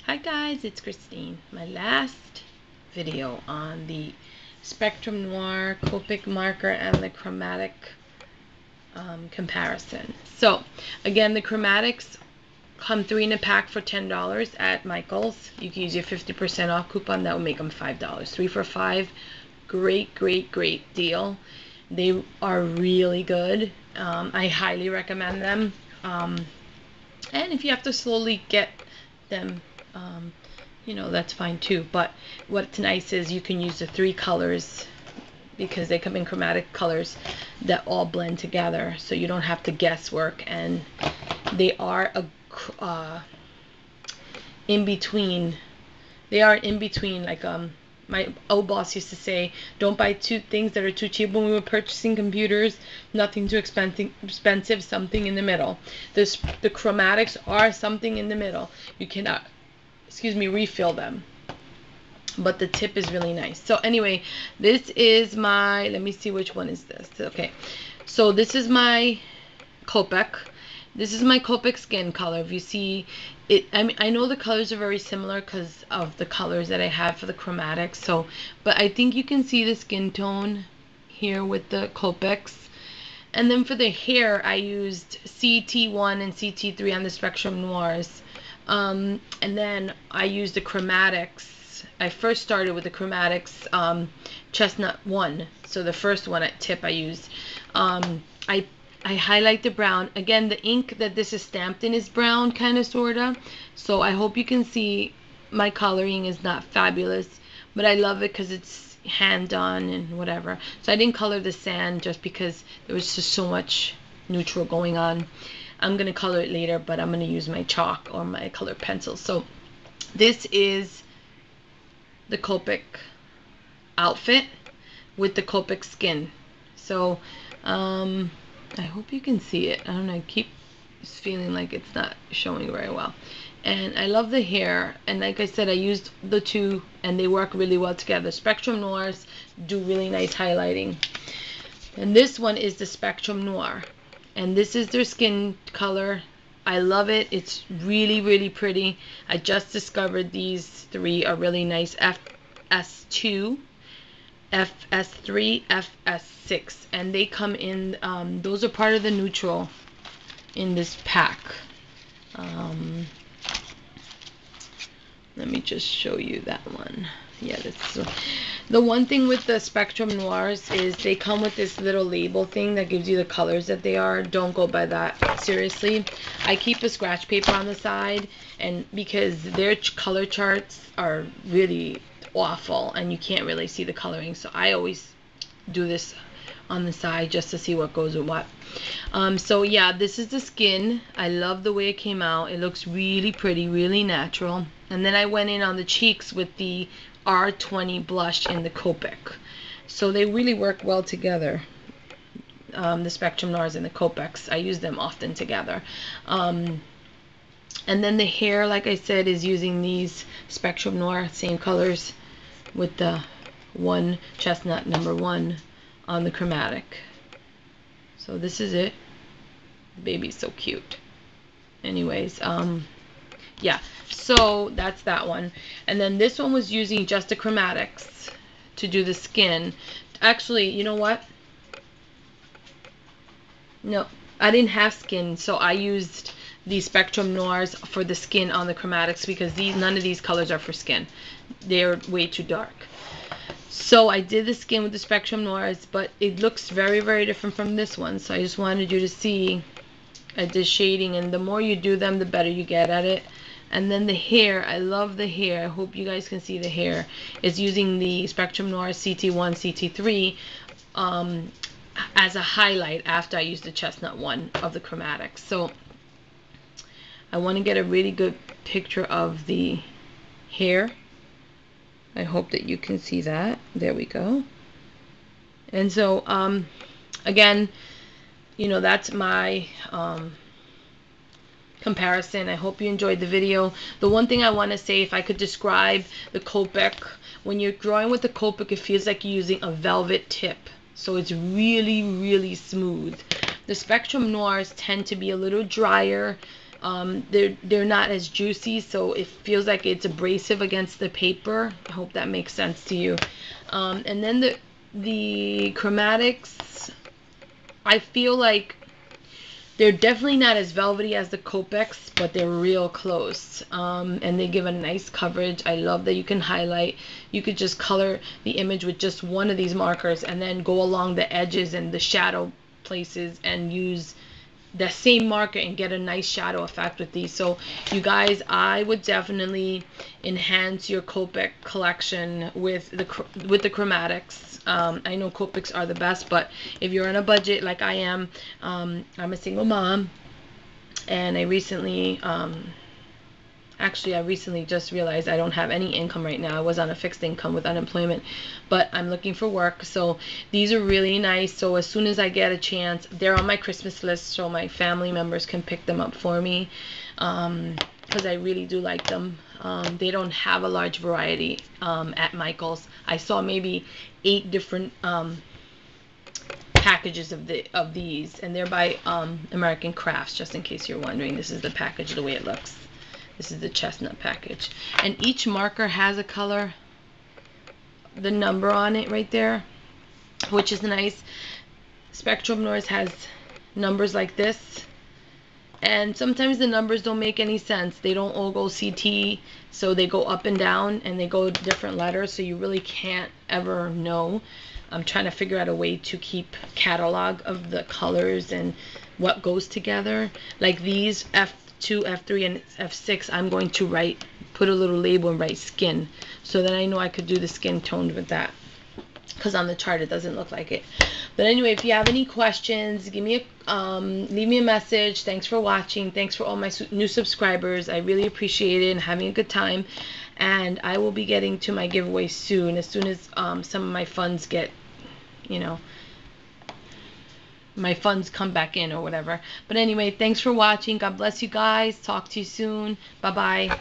Hi guys, it's Christine. My last video on the Spectrum Noir Copic marker and the chromatic comparison. So again, the chromatics come 3 in a pack for $10 at Michael's. You can use your 50% off coupon. That will make them $5. 3 for $5. Great deal. They are really good. I highly recommend them. And if you have to slowly get them, you know, that's fine too. But what's nice is you can use the 3 colors because they come in chromatic colors that all blend together, so you don't have to guesswork. And they are in between. They are in between, like my old boss used to say, don't buy 2 things that are too cheap. When we were purchasing computers, nothing too expensive, something in the middle. The chromatics are something in the middle. You cannot, refill them, but the tip is really nice. So anyway, this is my, let me see which one is this. Okay, so this is my Copic. This is my Copic skin color. If you see it, I mean, I know the colors are very similar because of the colors that I have for the chromatics. So, but I think you can see the skin tone here with the Copics. And then for the hair, I used CT1 and CT3 on the Spectrum Noirs. And then I used the chromatics. I first started with the chromatics Chestnut 1. So the first one at tip I used. I highlight the brown. Again, the ink that this is stamped in is brown, kind of, sort of. So I hope you can see my coloring is not fabulous, but I love it because it's hand-done and whatever. So I didn't color the sand just because there was just so much neutral going on. I'm going to color it later, but I'm going to use my chalk or my colored pencil. So this is the Copic outfit with the Copic skin. So I hope you can see it. I don't know, I keep feeling like it's not showing very well. And I love the hair, and like I said, I used the 2 and they work really well together. Spectrum Noirs do really nice highlighting. And this one is the Spectrum Noir, and this is their skin color. I love it. It's really pretty. I just discovered these 3 are really nice. FS2, FS3, FS6, and they come in, those are part of the neutral in this pack. Let me just show you that one. Yeah, that's the one thing with the Spectrum Noirs is they come with this little label thing that gives you the colors that they are. Don't go by that, seriously. I keep a scratch paper on the side, and because their color charts are really awful and you can't really see the coloring, so I always do this on the side just to see what goes with what. So yeah, this is the skin. I love the way it came out. It looks really pretty, really natural. And then I went in on the cheeks with the R20 blush in the Copic. So they really work well together. The Spectrum Noirs and the Copics, I use them often together. And then the hair, like I said, is using these Spectrum Noir, same colors, with the 1 Chestnut number 1 on the chromatic. So this is it. Baby's so cute. Anyways, yeah, so that's that one. And then this one was using just the chromatics to do the skin. Actually, you know what? No, I didn't have skin, so I used the Spectrum Noirs for the skin on the chromatics because none of these colors are for skin. They're way too dark. So I did the skin with the Spectrum Noirs, but it looks very different from this one. So I just wanted you to see the shading, and the more you do them, the better you get at it. And then the hair, I love the hair. I hope you guys can see the hair. It's using the Spectrum Noir CT1, CT3 as a highlight after I used the Chestnut 1 of the chromatics. So I want to get a really good picture of the hair. I hope that you can see that. There we go. And so, again, you know, that's my comparison. I hope you enjoyed the video. The one thing I want to say, if I could describe the Copic, when you're drawing with the Copic, it feels like you're using a velvet tip. So it's really smooth. The Spectrum Noirs tend to be a little drier, They're not as juicy, so it feels like it's abrasive against the paper. I hope that makes sense to you. And then the chromatics, I feel like they're definitely not as velvety as the Copics, but they're real close. And they give a nice coverage. I love that you can highlight. You could just color the image with just one of these markers and then go along the edges and the shadow places and use the same marker and get a nice shadow effect with these. So you guys, I would definitely enhance your Copic collection with the chromatics. I know Copics are the best, but if you're on a budget like I am, I'm a single mom, and I recently actually, I recently just realized I don't have any income right now. I was on a fixed income with unemployment, but I'm looking for work. So these are really nice. So as soon as I get a chance, they're on my Christmas list so my family members can pick them up for me, because I really do like them. They don't have a large variety at Michael's. I saw maybe 8 different packages of these, and they're by American Crafts, just in case you're wondering. This is the package, the way it looks. This is the chestnut package. And each marker has a color, the number on it right there, which is nice. Spectrum Noirs has numbers like this. And sometimes the numbers don't make any sense. They don't all go CT, so they go up and down, and they go different letters, so you really can't ever know. I'm trying to figure out a way to keep catalog of the colors and what goes together. Like these F2, F3, and F6, I'm going to put a little label and write skin, so that I know I could do the skin toned with that, because on the chart it doesn't look like it. But anyway, if you have any questions, give me leave me a message. Thanks for watching. Thanks for all my new subscribers. I really appreciate it and having a good time. And I will be getting to my giveaway soon, as some of my funds get, my funds come back in or whatever. But anyway, thanks for watching. God bless you guys. Talk to you soon. Bye bye.